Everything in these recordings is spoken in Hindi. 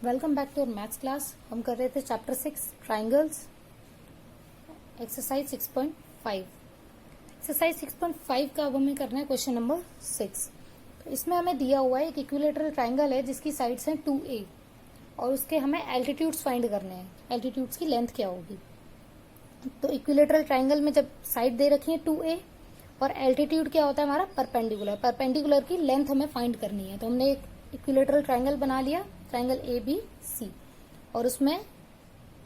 Welcome back to our maths class. हम कर रहे थे चैप्टर 6 ट्राइंगल्स, एक्सरसाइज 6.5। एक्सरसाइज 6.5 का अब हमें करना है क्वेश्चन नंबर 6। तो इसमें हमें दिया हुआ है एक इक्विलेटरल ट्राइंगल है जिसकी साइड्स हैं 2a और उसके हमें एल्टीट्यूड्स फाइंड करने हैं। एल्टीट्यूड्स की लेंथ क्या होगी। तो इक्विलेटरल ट्राइंगल में जब साइड दे रखी है 2a और एल्टीट्यूड क्या होता है हमारा परपेंडिकुलर, परपेंडिकुलर की लेंथ हमें फाइंड करनी है। तो हमने एक इक्विलेटरल ट्राइंगल बना लिया, ट्राइंगल ABC, और उसमें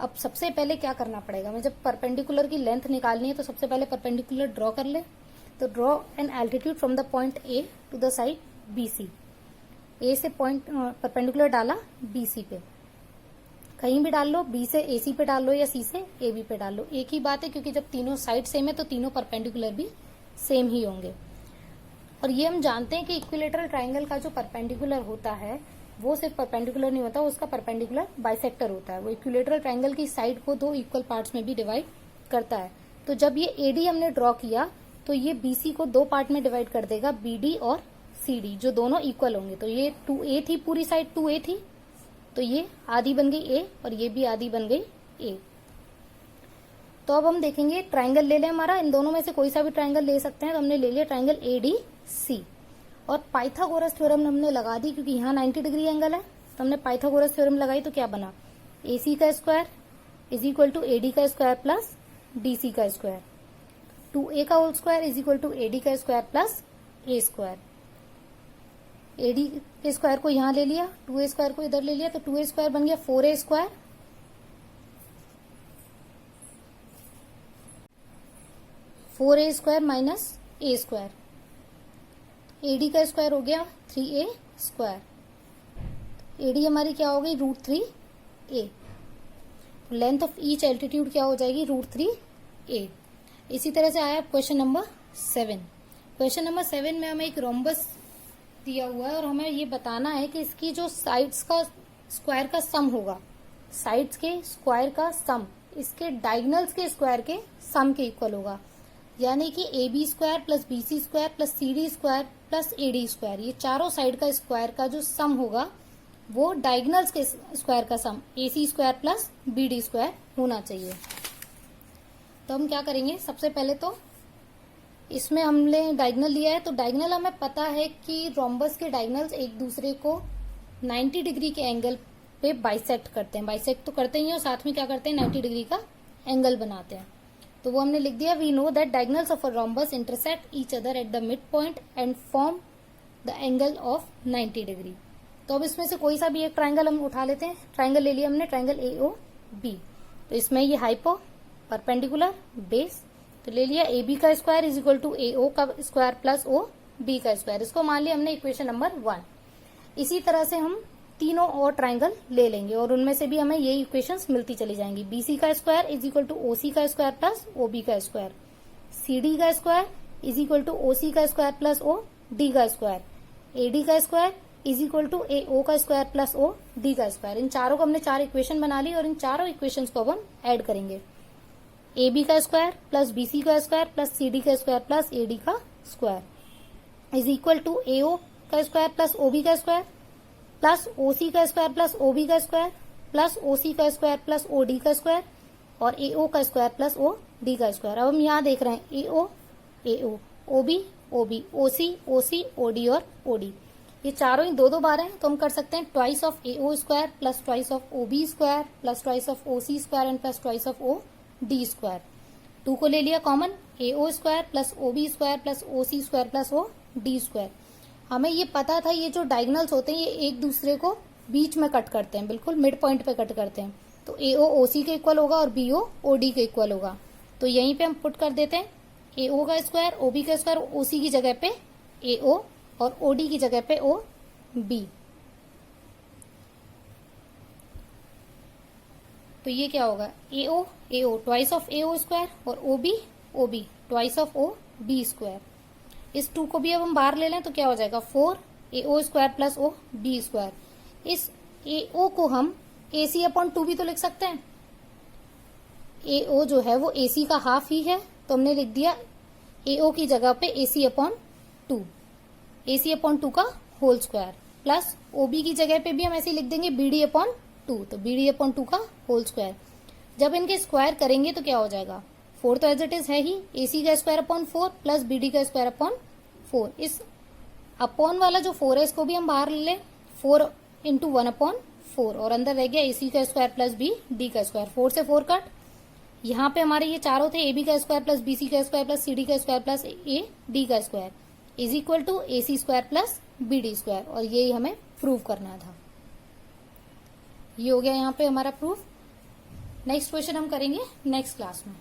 अब सबसे पहले क्या करना पड़ेगा, हमें जब परपेंडिकुलर की लेंथ निकालनी है तो सबसे पहले परपेंडिकुलर ड्रॉ कर ले। तो draw an altitude from the point A to the side BC। A से पॉइंट परपेंडिकुलर डाला BC पे, कहीं भी डाल लो, B से AC पे डाल लो या C से AB पे डाल लो, एक ही बात है क्योंकि जब तीनों साइड सेम है तो तीनों परपेंडिकुलर भी सेम ही होंगे। और ये हम जानते हैं कि इक्विलेटरल ट्राइंगल का जो परपेंडिकुलर होता है वो सिर्फ परपेंडिकुलर नहीं होता, उसका परपेंडिकुलर बाइसेक्टर होता है। वो इक्विलेटरल ट्राइंगल की साइड को दो इक्वल पार्ट्स में भी डिवाइड करता है। तो जब ये AD हमने ड्रॉ किया तो ये BC को दो पार्ट में डिवाइड कर देगा, BD और CD, जो दोनों इक्वल होंगे। तो ये 2A थी, पूरी साइड 2A थी, तो ये आधी बन गई A और ये भी आधी बन गई A। तो अब हम देखेंगे ट्राइंगल ले लें हमारा, इन दोनों में से कोई सा भी ट्राइंगल ले सकते हैं। तो हमने ले लिया ट्राइंगल ADC और पाइथागोरस थ्योरम हमने लगा दी क्योंकि यहाँ 90 डिग्री एंगल है। तो हमने पाइथागोरस थ्योरम लगाई तो क्या बना, AC का square is equal to AD का स्क्वायर प्लस DC का स्क्वायर, 2A का whole square is equal to AD का square plus A square. AD के स्क्वायर को यहाँ ले लिया, 2A स्क्वायर को इधर ले लिया, तो 2A स्क्वायर बन गया 4A square, 4A square minus A square. AD का स्क्वायर हो गया 3A स्क्वायर, AD हमारी क्या हो गई √3A। Length of each altitude क्या हो जाएगी √3A। इसी तरह से आया क्वेश्चन नंबर 7। क्वेश्चन नंबर 7 में हमें एक रोम्बस दिया हुआ है और हमें ये बताना है कि इसकी जो साइड्स का स्क्वायर का सम होगा, साइड्स के स्क्वायर का सम इसके डायगोनल्स के स्क्वायर के सम के इक्वल होगा। यानी कि AB square plus BC square plus CD square plus AD square, ये चारों साइड का स्क्वायर का जो सम होगा वो डायगोनल्स के स्क्वायर का सम AC square plus BD square होना चाहिए। तो हम क्या करेंगे, सबसे पहले तो इसमें हमने डायगोनल लिया है, तो डायगोनल हमें पता है कि रोम्बस के डायगोनल्स एक दूसरे को 90 डिग्री के एंगल पे बाइसेक्ट करते हैं। बाइसेक्ट तो करते ही हैं और साथ में क्या करते हैं 90 डिग्री का एंगल बनाते हैं। तो वो हमने लिख दिया, we know that diagonals of a rhombus intersect each other at the mid point and form the angle of 90 degree. तो अब इसमें से कोई सा भी एक ट्राइंगल हम उठा लेते हैं। ट्राइंगल ले लिया हमने, ट्राइंगल AOB। तो इसमें ये हाइपो परपेंडिकुलर बेस, तो ले लिया AB का square is equal to AO का स्क्वायर प्लस OB का स्क्वायर। इसको मान लिया हमने इक्वेशन नंबर 1। इसी तरह से हम तीनों और ट्राइंगल ले लेंगे और उनमें से भी हमें यही इक्वेशंस मिलती चली जाएंगी। BC का square is equal to OC का स्क्वायर प्लस OB का स्क्वायर, CD का square is equal to OC का स्क्वायर प्लस OD का स्क्वायर, AD का square is equal to AO का स्क्वायर प्लस OD का स्क्वायर। इन चारों को हमने चार इक्वेशन बना ली और इन चारों इक्वेशंस को अब हम ऐड करेंगे। AB का स्क्वायर प्लस BC का स्क्वायर प्लस CD का स्क्वायर प्लस AD का square is equal to AO का स्क्वायर प्लस OB का स्क्वायर प्लस OC का स्क्वायर प्लस OB का स्क्वायर प्लस OC का स्क्वायर प्लस OD का स्क्वायर और AO का स्क्वायर प्लस OD का स्क्वायर। अब हम यहाँ देख रहे हैं AO, OB, OB, OC, OD और OD, ये चारों ही दो बार हैं। तो हम कर सकते हैं twice of AO square plus twice of OB square plus twice of OC square and plus twice of OD square. 2 को ले लिया common, AO square plus OB square plus OC square plus OD square. हमें ये पता था ये जो डायगोनल्स होते हैं ये एक दूसरे को बीच में कट करते हैं, बिल्कुल मिड पॉइंट पे कट करते हैं। तो AO OC के इक्वल होगा और BO OD के इक्वल होगा। तो यहीं पे हम पुट कर देते हैं AO का स्क्वायर, OB का स्क्वायर, OC की जगह पे AO और OD की जगह पे OB। तो ये क्या होगा AO twice of AO square और OB twice of OB square. इस 2 को भी अब हम बाहर ले लें तो क्या हो जाएगा 4AO square plus OB square. इस AO को हम AC/2 भी तो लिख सकते हैं। AO जो है वो AC का हाफ ही है, तो हमने लिख दिया AO की जगह पे AC/2 का होल स्क्वायर। प्लस ओबी की जगह पे भी हम ऐसे ही लिख देंगे बी डी अपॉन 2, तो बी डी अपॉन 2 का होल स्क्वायर। जब इनके स्क्वायर करेंगे तो क्या हो जाएगा, 4 तो एज इट इज है ही, AC का स्क्वायर अपॉन 4 प्लस BD का स्क्वायर अपॉन 4। इस अपॉन वाला जो 4 है इसको भी हम बाहर ले लें, 4 इंटू 1 अपॉन 4, और अंदर रह गया AC का स्क्वायर प्लस BD का स्क्वायर। 4 से 4 कट, यहाँ पे हमारे ये चारों थे, AB का स्क्वायर प्लस BC का स्क्वायर प्लस CD का स्क्वायर प्लस AD का square is equal to AC square plus BD square, और यही हमें प्रूव करना था। ये हो गया यहाँ पे हमारा प्रूफ। नेक्स्ट क्वेश्चन हम करेंगे नेक्स्ट क्लास में।